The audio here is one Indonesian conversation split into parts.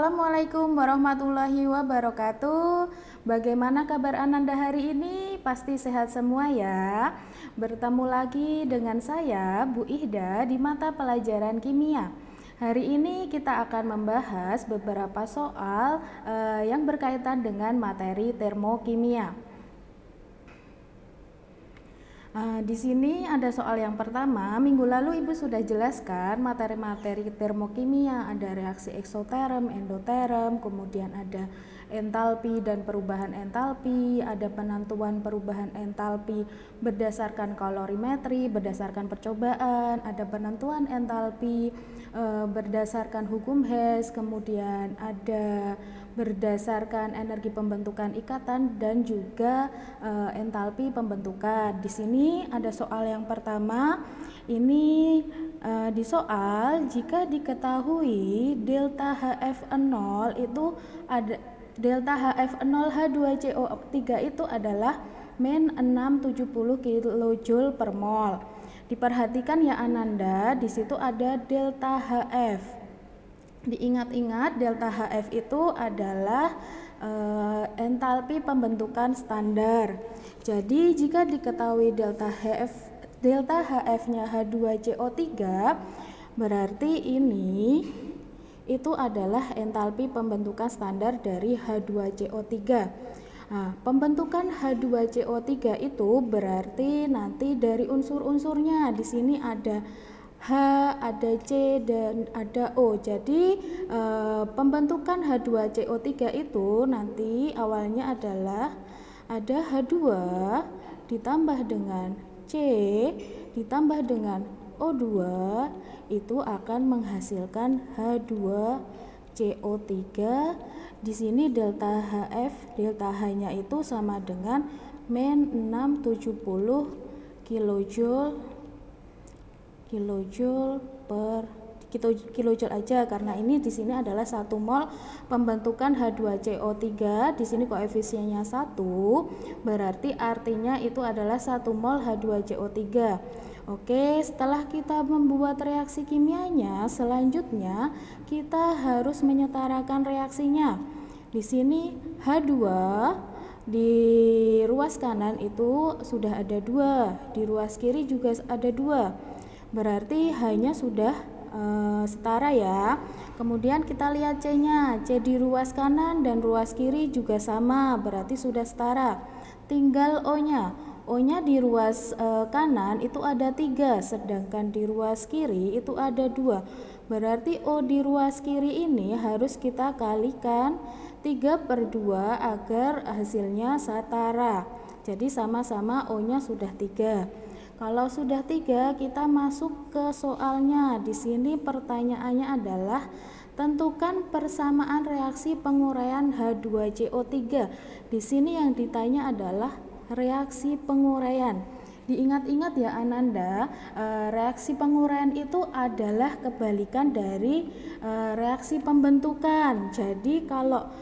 Assalamualaikum warahmatullahi wabarakatuh. Bagaimana kabar Ananda hari ini? Pasti sehat semua ya. Bertemu lagi dengan saya, Bu Ihda, di mata pelajaran kimia. Hari ini kita akan membahas beberapa soal yang berkaitan dengan materi termokimia. Di sini ada soal yang pertama. Minggu lalu Ibu sudah jelaskan materi-materi termokimia, ada reaksi eksoterm, endoterm, kemudian ada entalpi dan perubahan entalpi, ada penentuan perubahan entalpi berdasarkan kalorimetri, berdasarkan percobaan, ada penentuan entalpi berdasarkan hukum Hess, kemudian ada berdasarkan energi pembentukan ikatan dan juga entalpi pembentukan. Di sini ada soal yang pertama. Ini di soal jika diketahui delta HF0 itu ada delta HF0 H2CO3 itu adalah min 670 kJ per mol. Diperhatikan ya Ananda, di situ ada delta HF. Diingat-ingat delta HF itu adalah entalpi pembentukan standar. Jadi jika diketahui delta HF-nya H2CO3, berarti ini itu adalah entalpi pembentukan standar dari H2CO3. Nah, pembentukan H2CO3 itu berarti nanti dari unsur-unsurnya di sini ada H, ada C, dan ada O. Jadi pembentukan H2CO3 itu nanti awalnya adalah ada H2 ditambah dengan C ditambah dengan O2, itu akan menghasilkan H2CO3. Di sini delta HF, delta H-nya itu sama dengan min 670 kilojoule aja, karena ini di sini adalah 1 mol pembentukan H2CO3. Di sini koefisiennya 1, berarti artinya itu adalah 1 mol H2CO3. Oke, setelah kita membuat reaksi kimianya, selanjutnya kita harus menyetarakan reaksinya. Di sini H2 di ruas kanan itu sudah ada 2, di ruas kiri juga ada 2. Berarti H-nya sudah setara ya. Kemudian kita lihat C-nya. C di ruas kanan dan ruas kiri juga sama, berarti sudah setara. Tinggal O-nya. O-nya di ruas kanan itu ada 3, sedangkan di ruas kiri itu ada 2. Berarti O di ruas kiri ini harus kita kalikan 3/2 agar hasilnya setara. Jadi sama-sama O-nya sudah 3. Kalau sudah 3, kita masuk ke soalnya. Di sini pertanyaannya adalah tentukan persamaan reaksi penguraian H2CO3. Di sini yang ditanya adalah reaksi penguraian. Diingat-ingat ya Ananda, reaksi penguraian itu adalah kebalikan dari reaksi pembentukan. Jadi kalau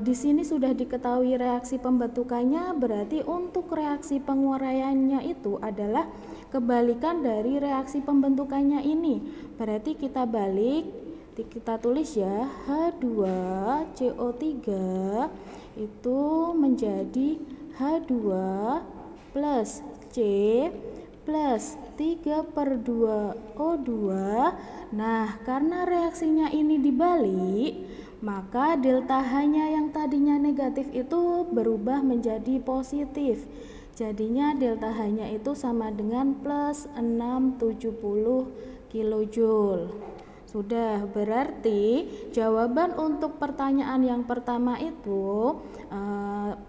di sini sudah diketahui reaksi pembentukannya, berarti untuk reaksi penguraiannya itu adalah kebalikan dari reaksi pembentukannya ini. Berarti kita balik, kita tulis ya, H2CO3 itu menjadi H2 plus C plus 3/2 O2. Nah, karena reaksinya ini dibalik, maka delta H-nya yang tadinya negatif itu berubah menjadi positif. Jadinya delta H-nya itu sama dengan plus 670 kilojoule. Sudah, berarti jawaban untuk pertanyaan yang pertama itu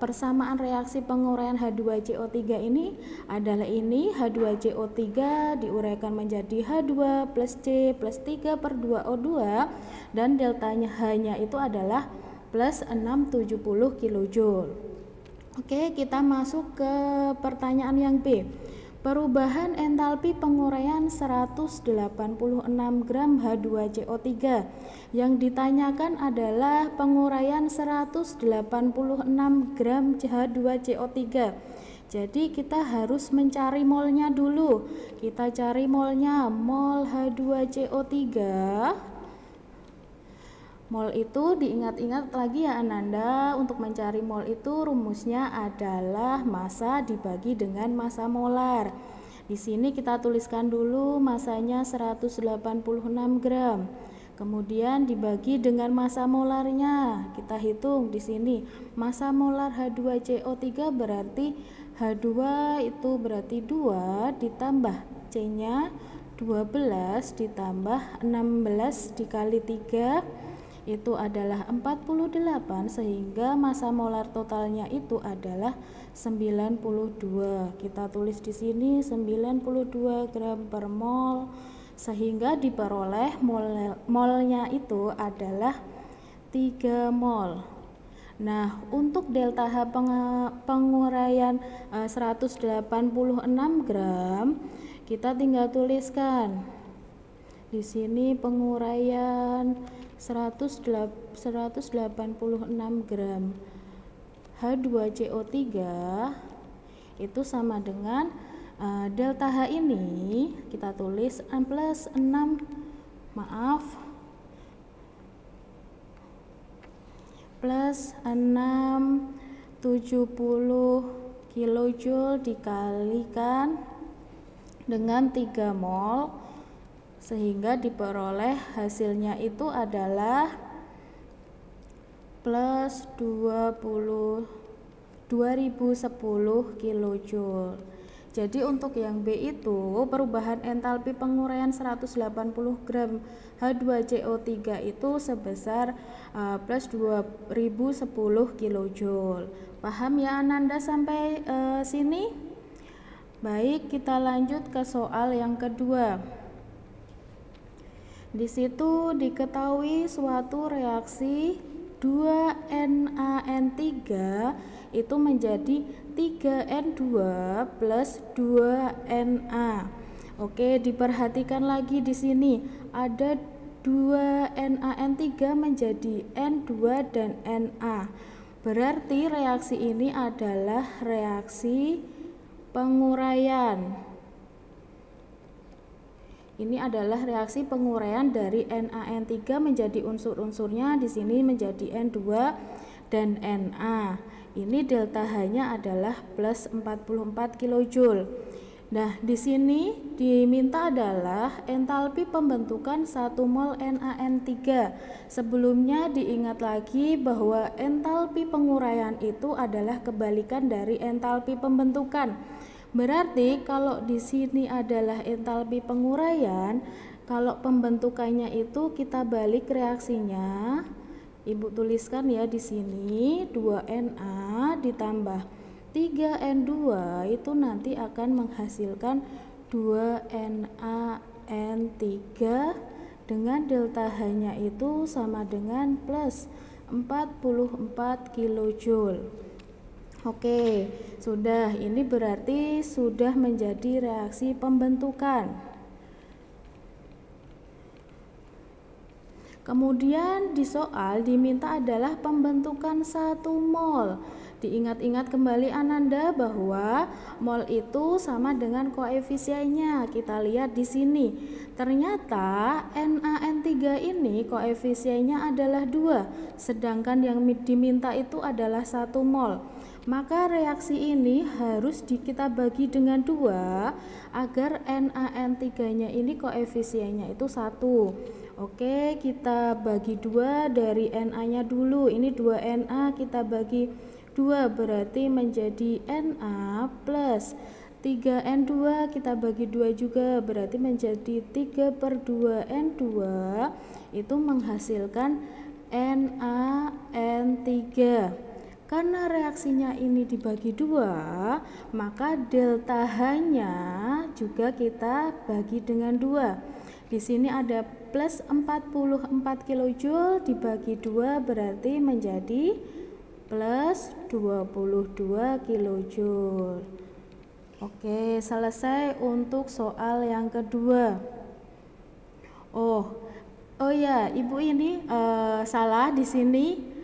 persamaan reaksi penguraian H2CO3 ini adalah ini, H2CO3 diuraikan menjadi H2 plus C plus 3/2 O2 dan deltanya H-nya itu adalah plus 670 kilojoule. Oke, kita masuk ke pertanyaan yang B. Perubahan entalpi penguraian 186 gram H2CO3. Yang ditanyakan adalah penguraian 186 gram H2CO3. Jadi kita harus mencari molnya dulu. Kita cari molnya, mol H2CO3 Mol itu diingat-ingat lagi ya Ananda, untuk mencari mol itu rumusnya adalah massa dibagi dengan massa molar. Di sini kita tuliskan dulu masanya 186 gram. Kemudian dibagi dengan massa molarnya. Kita hitung di sini massa molar H2CO3 berarti H2 itu berarti 2 ditambah C-nya 12 ditambah 16 dikali 3 itu adalah 48, sehingga massa molar totalnya itu adalah 92. Kita tulis di sini 92 gram per mol, sehingga diperoleh molnya itu adalah 3 mol. Nah, untuk delta H penguraian 186 gram kita tinggal tuliskan di sini penguraian 186 gram H2CO3 itu sama dengan delta H ini kita tulis plus 6 plus 670 kilojoule dikalikan dengan 3 mol, sehingga diperoleh hasilnya itu adalah plus 2010 kilojoule. Jadi untuk yang B itu perubahan entalpi penguraian 180 gram H2CO3 itu sebesar plus 2010 kilojoule. Paham ya Ananda sampai sini? Baik, kita lanjut ke soal yang kedua. Di situ diketahui suatu reaksi 2NaN3 itu menjadi 3N2 plus 2Na. Oke, diperhatikan lagi di sini ada 2NaN3 menjadi N2 dan Na. Berarti reaksi ini adalah reaksi penguraian. Ini adalah reaksi penguraian dari NaN3 menjadi unsur-unsurnya di sini menjadi N2 dan Na. Ini delta H-nya adalah plus 44 kilojoule. Nah, di sini diminta adalah entalpi pembentukan 1 mol NaN3. Sebelumnya diingat lagi bahwa entalpi penguraian itu adalah kebalikan dari entalpi pembentukan. Berarti kalau di sini adalah entalpi penguraian, kalau pembentukannya itu kita balik reaksinya. Ibu tuliskan ya di sini 2Na ditambah 3N2 itu nanti akan menghasilkan 2NaN3 dengan delta H-nya itu sama dengan plus 44 kilojoule. Oke, sudah. Ini berarti sudah menjadi reaksi pembentukan. Kemudian di soal diminta adalah pembentukan 1 mol. Diingat-ingat kembali Ananda bahwa mol itu sama dengan koefisiennya. Kita lihat di sini. Ternyata NaN3 ini koefisiennya adalah 2, sedangkan yang diminta itu adalah 1 mol. Maka reaksi ini harus kita bagi dengan 2 agar NaN3-nya ini koefisiennya itu 1. Oke, kita bagi 2 dari Na-nya dulu. Ini 2Na kita bagi 2 berarti menjadi Na plus 3N2 kita bagi 2 juga berarti menjadi 3/2N2 itu menghasilkan NaN3. Karena reaksinya ini dibagi 2, maka delta H-nya juga kita bagi dengan 2. Di sini ada plus 44 kilojoule dibagi 2 berarti menjadi plus 22 kilojoule. Oke, selesai untuk soal yang kedua. Oh ya, Ibu ini salah di sini.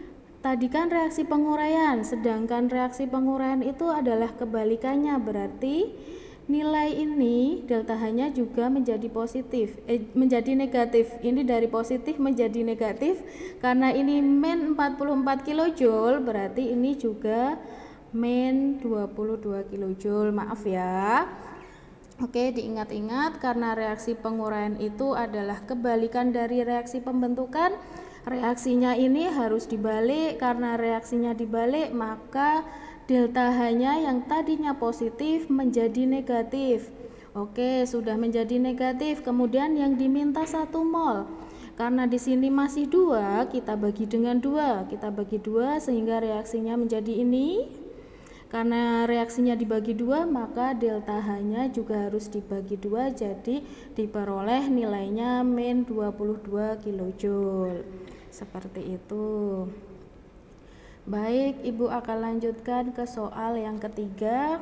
Tadi kan reaksi penguraian, sedangkan reaksi penguraian itu adalah kebalikannya, berarti nilai ini delta H-nya juga menjadi menjadi negatif. Ini dari positif menjadi negatif karena ini min 44 kJ, berarti ini juga min 22 kJ. Maaf ya. Oke, diingat-ingat karena reaksi penguraian itu adalah kebalikan dari reaksi pembentukan. Reaksinya ini harus dibalik, karena reaksinya dibalik maka delta H-nya yang tadinya positif menjadi negatif. Oke, sudah menjadi negatif. Kemudian yang diminta 1 mol. Karena di sini masih 2, kita bagi dengan 2. Kita bagi 2 sehingga reaksinya menjadi ini. Karena reaksinya dibagi 2, maka delta H-nya juga harus dibagi 2, jadi diperoleh nilainya min 22 kJ. Seperti itu. Baik, Ibu akan lanjutkan ke soal yang ketiga.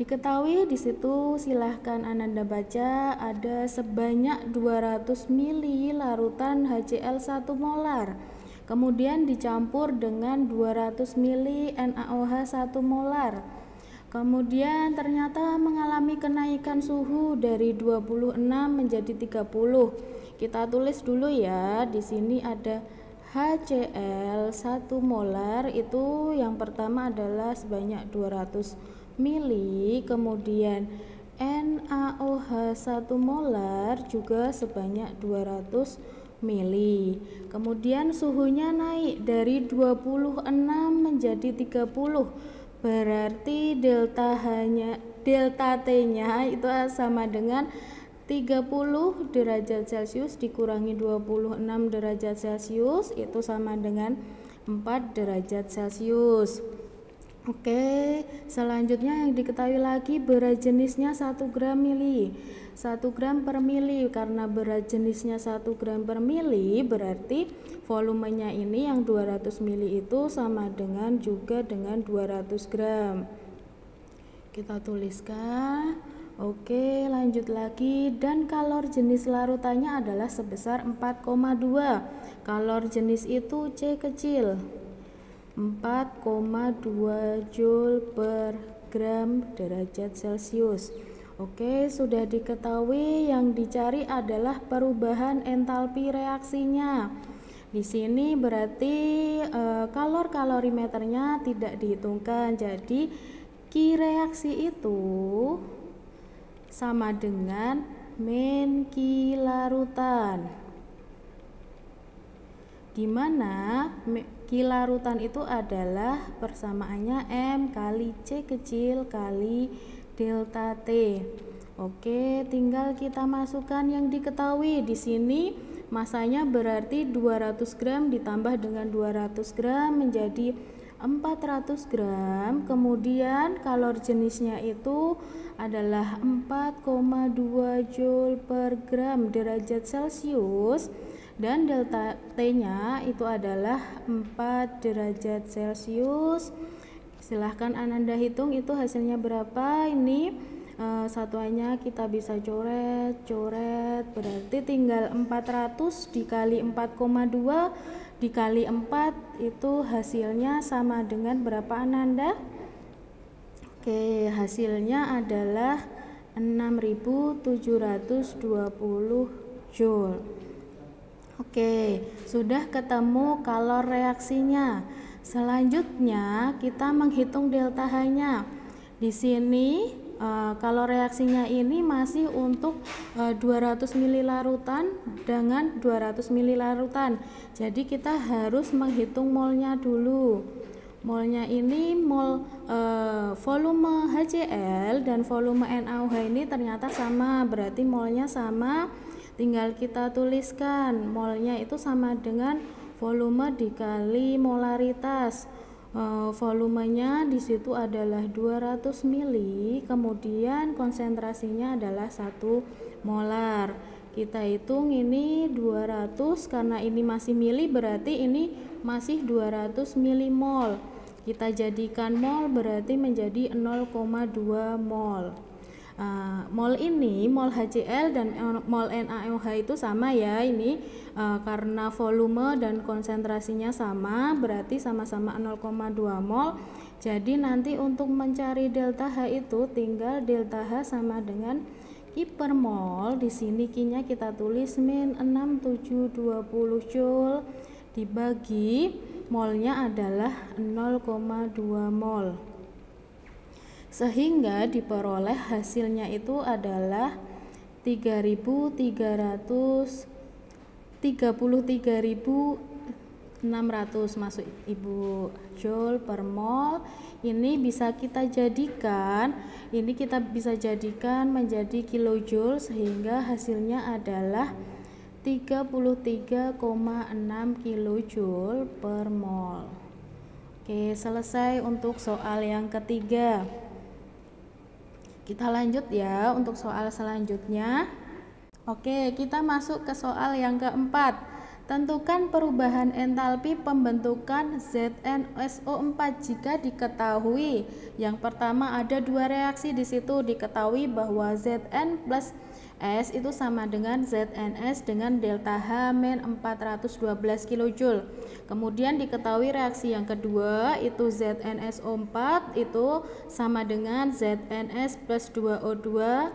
Diketahui di situ, silahkan Ananda baca, ada sebanyak 200 mili larutan HCl 1 molar. Kemudian dicampur dengan 200 mili NaOH 1 molar. Kemudian ternyata mengalami kenaikan suhu dari 26 menjadi 30. Kita tulis dulu ya. Di sini ada HCl 1 molar, itu yang pertama adalah sebanyak 200 mili, kemudian NaOH 1 molar juga sebanyak 200 mili. Kemudian suhunya naik dari 26 menjadi 30. Berarti delta T-nya itu sama dengan 30 derajat Celcius dikurangi 26 derajat Celcius, itu sama dengan 4 derajat Celcius. Oke, selanjutnya yang diketahui lagi berat jenisnya 1 gram mili. 1 gram per mili, karena berat jenisnya 1 gram per mili berarti volumenya ini yang 200 mili itu sama dengan juga dengan 200 gram. Kita tuliskan. Oke, lanjut lagi. Dan kalor jenis larutannya adalah sebesar 4,2. Kalor jenis itu C kecil, 4,2 Joule per gram derajat Celcius. Oke, sudah diketahui yang dicari adalah perubahan entalpi reaksinya. Di sini berarti kalorimeternya tidak dihitungkan. Jadi Ki reaksi itu sama dengan min Ki larutan, di mana Ki larutan itu adalah persamaannya M kali C kecil kali delta T. Oke, tinggal kita masukkan yang diketahui. Di sini masanya berarti 200 gram ditambah dengan 200 gram menjadi 400 gram. Kemudian kalor jenisnya itu adalah 4,2 Joule per gram derajat Celcius, dan delta T-nya itu adalah 4 derajat Celcius. Silahkan Ananda hitung itu hasilnya berapa. Ini satuannya kita bisa coret, berarti tinggal 400 dikali 4,2 dikali 4 itu hasilnya sama dengan berapa Ananda? Oke, hasilnya adalah 6720 Joule. Oke, sudah ketemu kalor reaksinya. Selanjutnya kita menghitung delta H-nya. Di sini kalau reaksinya ini masih untuk 200 mili larutan dengan 200 mili larutan. Jadi kita harus menghitung molnya dulu. Molnya ini mol volume HCl dan volume NaOH ini ternyata sama, berarti molnya sama. Tinggal kita tuliskan molnya itu sama dengan volume dikali molaritas. Volumenya di situ adalah 200 mili, kemudian konsentrasinya adalah 1 molar. Kita hitung ini 200, karena ini masih mili berarti ini masih 200 milimol. Kita jadikan mol berarti menjadi 0,2 mol. Mol ini, mol HCl dan mol NaOH itu sama ya, ini karena volume dan konsentrasinya sama, berarti sama-sama 0,2 mol. Jadi nanti untuk mencari delta H itu tinggal delta H sama dengan Ki per mol. Di sini Q-nya kita tulis min 6720 Joule dibagi molnya adalah 0,2 mol. Sehingga diperoleh hasilnya itu adalah 33.600 masuk Ibu Joule per mol. Ini bisa kita jadikan menjadi kilojoule, sehingga hasilnya adalah 33,6 kilojoule per mol. Oke, selesai untuk soal yang ketiga. Kita lanjut ya untuk soal selanjutnya. Oke, kita masuk ke soal yang keempat. Tentukan perubahan entalpi pembentukan ZnSO4 jika diketahui. Yang pertama ada dua reaksi di situ, diketahui bahwa Zn plus S itu sama dengan ZnS dengan delta H min 412 kJ. Kemudian diketahui reaksi yang kedua itu ZnSO4 itu sama dengan ZnS plus 2O2,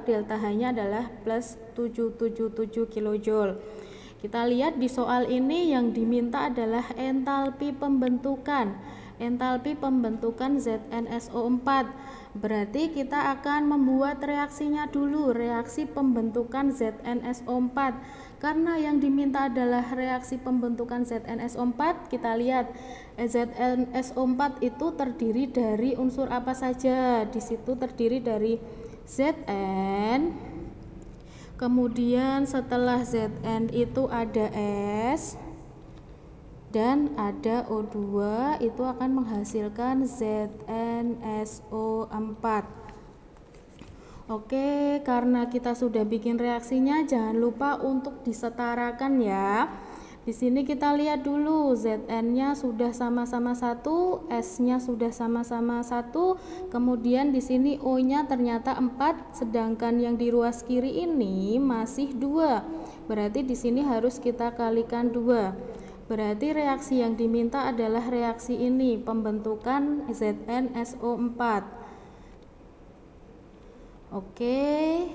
delta H-nya adalah plus 777 kJ. Kita lihat di soal ini yang diminta adalah entalpi pembentukan ZnSO4. Berarti kita akan membuat reaksinya dulu, reaksi pembentukan ZnSO4. Karena yang diminta adalah reaksi pembentukan ZnSO4, kita lihat ZnSO4 itu terdiri dari unsur apa saja. Di situ terdiri dari Zn, kemudian setelah Zn itu ada S dan ada O2, itu akan menghasilkan ZnSO4. Oke, karena kita sudah bikin reaksinya, jangan lupa untuk disetarakan ya. Di sini kita lihat dulu, Zn-nya sudah sama-sama 1, S-nya sudah sama-sama 1, kemudian di sini O-nya ternyata 4, sedangkan yang di ruas kiri ini masih 2. Berarti di sini harus kita kalikan 2. Berarti reaksi yang diminta adalah reaksi ini, pembentukan ZnSO4. Oke.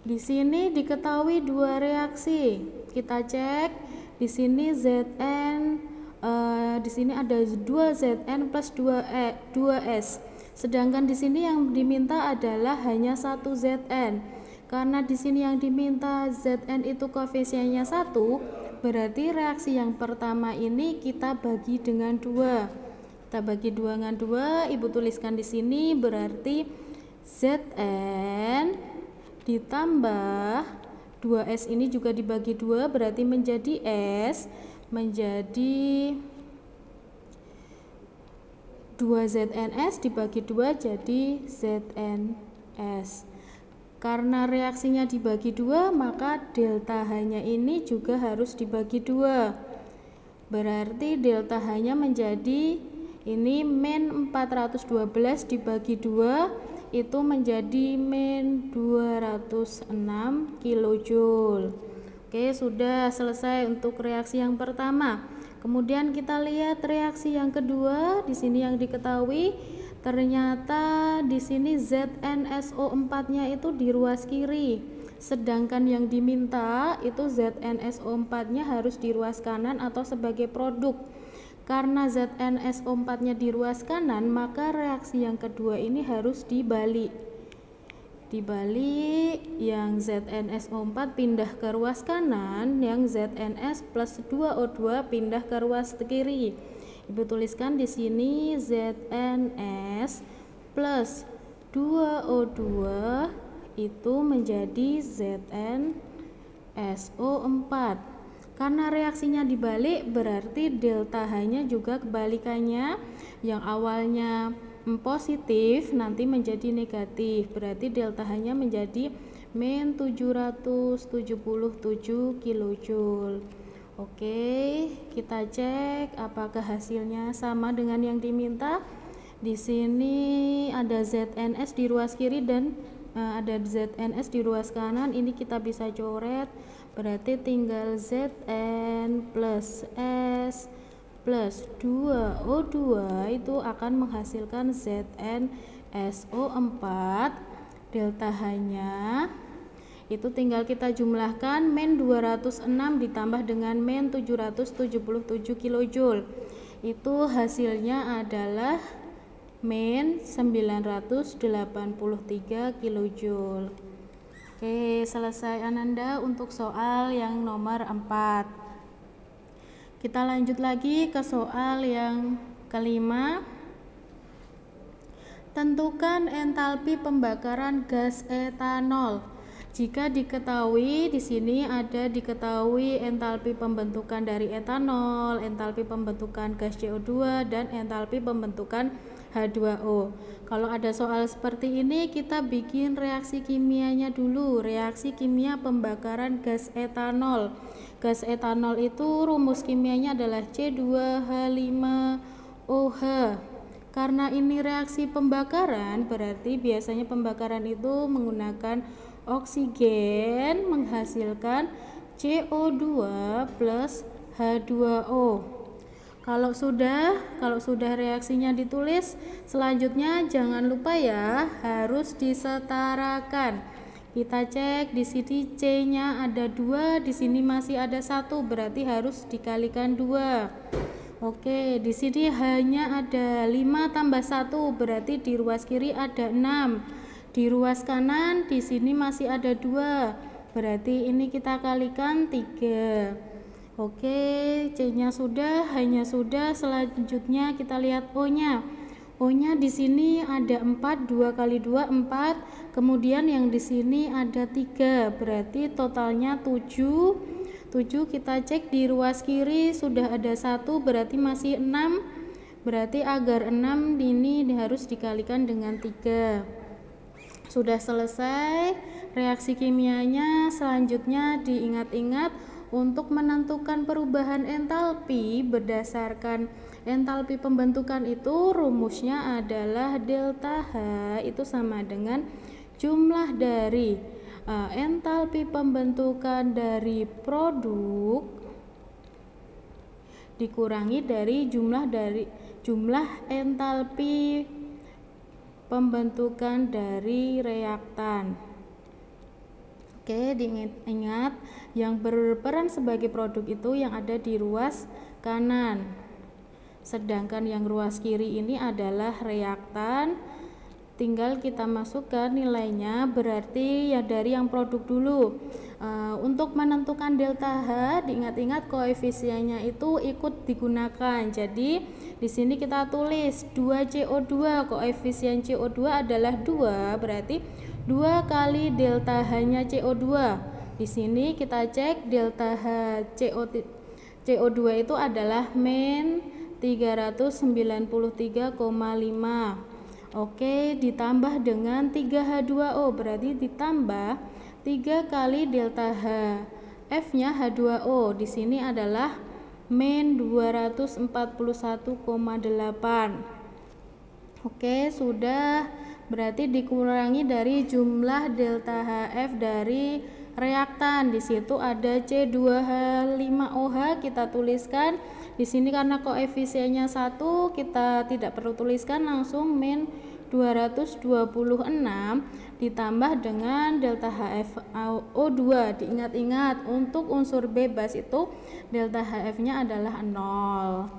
Di sini diketahui dua reaksi. Kita cek. Di sini di sini ada 2Zn plus 2S. Sedangkan di sini yang diminta adalah hanya 1 Zn. Karena di sini yang diminta Zn itu koefisiennya 1, berarti reaksi yang pertama ini kita bagi dengan 2. Kita bagi 2 dengan 2, Ibu tuliskan di sini, berarti Zn ditambah 2S ini juga dibagi 2, berarti menjadi S, menjadi 2ZnS dibagi 2 jadi ZnS. Karena reaksinya dibagi 2, maka delta H-nya ini juga harus dibagi 2. Berarti delta H-nya menjadi ini min 412 dibagi 2, itu menjadi min 206 kJ. Oke, sudah selesai untuk reaksi yang pertama. Kemudian kita lihat reaksi yang kedua. Di sini yang diketahui ternyata di sini ZnSO4-nya itu di ruas kiri. Sedangkan yang diminta itu ZnSO4-nya harus di ruas kanan atau sebagai produk. Karena ZnSO4-nya di ruas kanan, maka reaksi yang kedua ini harus dibalik. Dibalik, yang ZnSO4 pindah ke ruas kanan, yang ZnS plus 2O2 pindah ke ruas kiri. Ibu tuliskan di sini ZnS plus 2O2 itu menjadi ZnSO4. Karena reaksinya dibalik, berarti delta H-nya juga kebalikannya. Yang awalnya positif nanti menjadi negatif. Berarti delta H-nya menjadi min 777 kJ. Oke, kita cek apakah hasilnya sama dengan yang diminta. Di sini ada ZNS di ruas kiri dan ada ZNS di ruas kanan. Ini kita bisa coret, berarti tinggal Zn plus S plus 2O2 itu akan menghasilkan ZnSO4. Delta H-nya itu tinggal kita jumlahkan, min 206 ditambah dengan min 777 kJ. Itu hasilnya adalah min 983 kJ. Oke, selesai Ananda untuk soal yang nomor 4. Kita lanjut lagi ke soal yang kelima. Tentukan entalpi pembakaran gas etanol. Jika diketahui, di sini ada diketahui entalpi pembentukan dari etanol, entalpi pembentukan gas CO2, dan entalpi pembentukan H2O. Kalau ada soal seperti ini, kita bikin reaksi kimianya dulu. Reaksi kimia pembakaran gas etanol. Gas etanol itu rumus kimianya adalah C2H5OH. Karena ini reaksi pembakaran, berarti biasanya pembakaran itu menggunakan oksigen menghasilkan CO2 plus H2O. Kalau sudah reaksinya ditulis, selanjutnya jangan lupa ya, harus disetarakan. Kita cek di sini C-nya ada 2, di sini masih ada 1, berarti harus dikalikan 2. Oke, di sini hanya ada 5 tambah 1, berarti di ruas kiri ada 6. Di ruas kanan di sini masih ada 2, berarti ini kita kalikan 3. Oke, C-nya sudah, H-nya sudah. Selanjutnya kita lihat O-nya. O-nya di sini ada 4, 2 kali 2 4. Kemudian yang di sini ada 3, berarti totalnya 7. 7 kita cek di ruas kiri sudah ada 1, berarti masih 6. Berarti agar 6 ini harus dikalikan dengan 3. Sudah selesai reaksi kimianya. Selanjutnya diingat-ingat untuk menentukan perubahan entalpi berdasarkan entalpi pembentukan itu rumusnya adalah delta H itu sama dengan jumlah dari entalpi pembentukan dari produk dikurangi dari jumlah entalpi pembentukan dari reaktan. Oke, diingat yang berperan sebagai produk itu yang ada di ruas kanan, sedangkan yang ruas kiri ini adalah reaktan. Tinggal kita masukkan nilainya, berarti ya dari yang produk dulu. Untuk menentukan delta H, diingat-ingat koefisiennya itu ikut digunakan. Jadi di sini kita tulis 2CO2, koefisien CO2 adalah 2, berarti 2 kali delta H-nya CO2. Di sini kita cek delta H CO2 itu adalah min 393,5. Oke, ditambah dengan 3H2O, berarti ditambah 3 kali delta H. F-nya H2O di sini adalah min 241,8. Oke, sudah. Berarti dikurangi dari jumlah delta HF dari reaktan. Di situ ada C2H5OH, kita tuliskan. Di sini karena koefisiennya 1, kita tidak perlu tuliskan, langsung min 226 ditambah dengan delta HFO2. Diingat-ingat untuk unsur bebas itu delta HF-nya adalah 0.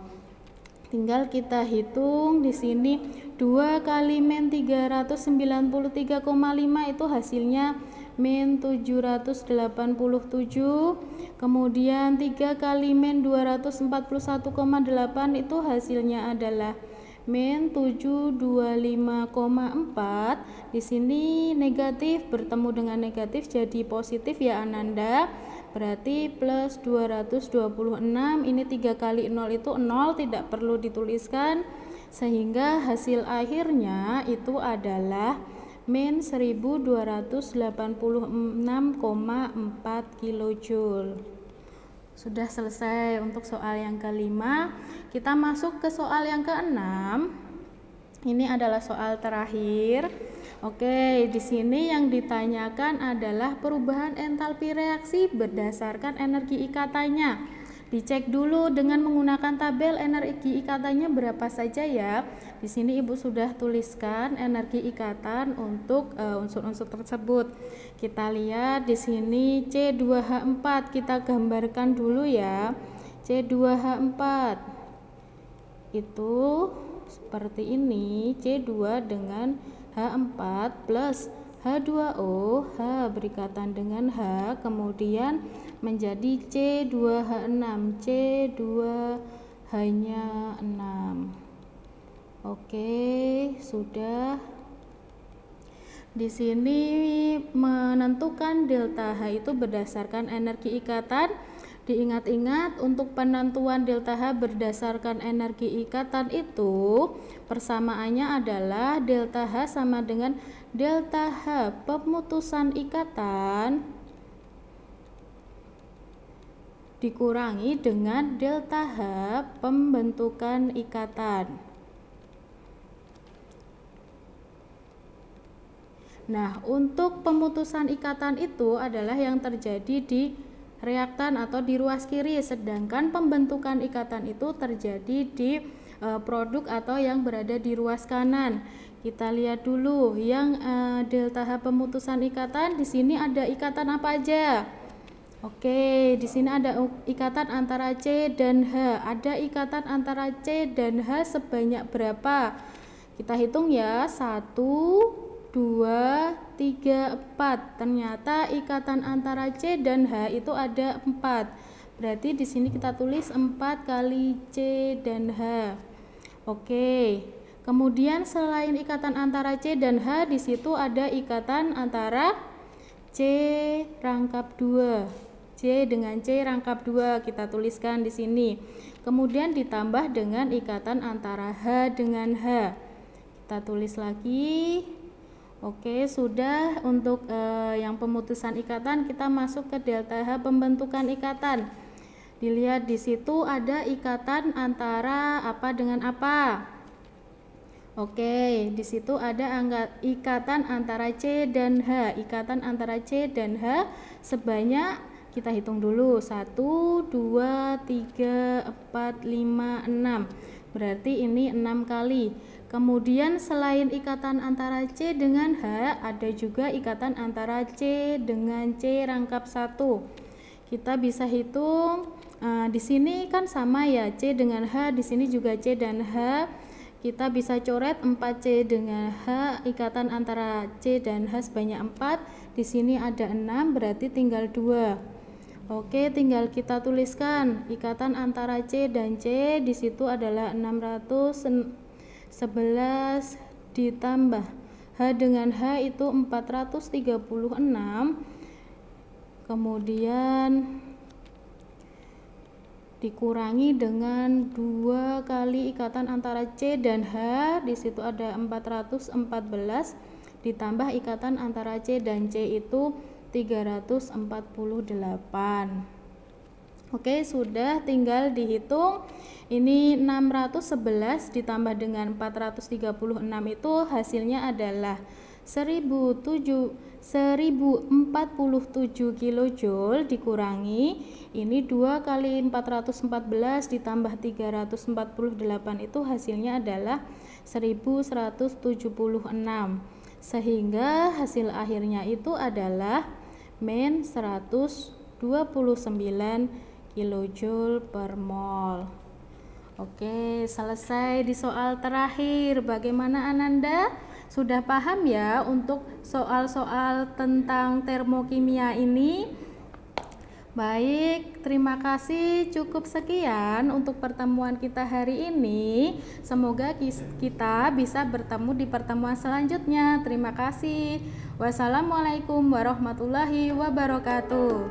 Tinggal kita hitung di sini 2 kali min 393,5 itu hasilnya min 787. Kemudian 3 kali min 241,8 itu hasilnya adalah min 725,4. Di sini negatif bertemu dengan negatif jadi positif ya Ananda. Berarti plus 226, ini 3 kali 0 itu 0, tidak perlu dituliskan, sehingga hasil akhirnya itu adalah min 1286,4 kilojoule. Sudah selesai untuk soal yang kelima. Kita masuk ke soal yang keenam. Ini adalah soal terakhir. Oke, di sini yang ditanyakan adalah perubahan entalpi reaksi berdasarkan energi ikatannya. Dicek dulu dengan menggunakan tabel energi ikatannya berapa saja ya. Di sini Ibu sudah tuliskan energi ikatan untuk unsur-unsur tersebut. Kita lihat di sini C2H4, kita gambarkan dulu ya. C2H4 itu seperti ini, C2 dengan H4 plus H2O, H berikatan dengan H, kemudian menjadi C2H6, C2H-nya 6. Oke, sudah. Di sini menentukan delta H itu berdasarkan energi ikatan. Diingat-ingat, untuk penentuan delta H berdasarkan energi ikatan itu persamaannya adalah delta H sama dengan delta H pemutusan ikatan dikurangi dengan delta H pembentukan ikatan. Nah, untuk pemutusan ikatan itu adalah yang terjadi di reaktan atau di ruas kiri, sedangkan pembentukan ikatan itu terjadi di produk atau yang berada di ruas kanan. Kita lihat dulu yang delta H pemutusan ikatan. Di sini ada ikatan apa aja? Oke, di sini ada ikatan antara C dan H. Ada ikatan antara C dan H sebanyak berapa? Kita hitung ya, 1, 2, 3, 4. Ternyata ikatan antara C dan H itu ada 4. Berarti di sini kita tulis 4 kali C dan H. Oke. Kemudian selain ikatan antara C dan H, di situ ada ikatan antara C rangkap 2. C dengan C rangkap 2 kita tuliskan di sini. Kemudian ditambah dengan ikatan antara H dengan H. Kita tulis lagi. Oke, sudah. Untuk yang pemutusan ikatan, kita masuk ke delta H pembentukan ikatan. Dilihat di situ ada ikatan antara apa dengan apa. Oke, di situ ada ikatan antara C dan H. Ikatan antara C dan H sebanyak, kita hitung dulu, 1, 2, 3, 4, 5, 6. Berarti ini 6 kali. Kemudian selain ikatan antara C dengan H, ada juga ikatan antara C dengan C rangkap 1. Kita bisa hitung, di sini kan sama ya, C dengan H, di sini juga C dan H. Kita bisa coret 4C dengan H, ikatan antara C dan H sebanyak 4. Di sini ada 6, berarti tinggal 2. Oke, tinggal kita tuliskan ikatan antara C dan C, di situ adalah 611 ditambah H dengan H itu 436, kemudian dikurangi dengan 2 kali ikatan antara C dan H, di situ ada 414, ditambah ikatan antara C dan C itu 348. Oke, sudah, tinggal dihitung. Ini 611 ditambah dengan 436 itu hasilnya adalah 1047 kJ dikurangi ini 2 kali 414 ditambah 348 itu hasilnya adalah 1176, sehingga hasil akhirnya itu adalah min 129 kilojoule per mol. Oke, selesai di soal terakhir. Bagaimana Ananda? Sudah paham ya untuk soal-soal tentang termokimia ini? Baik, terima kasih. Cukup sekian untuk pertemuan kita hari ini. Semoga kita bisa bertemu di pertemuan selanjutnya. Terima kasih. Wassalamualaikum warahmatullahi wabarakatuh.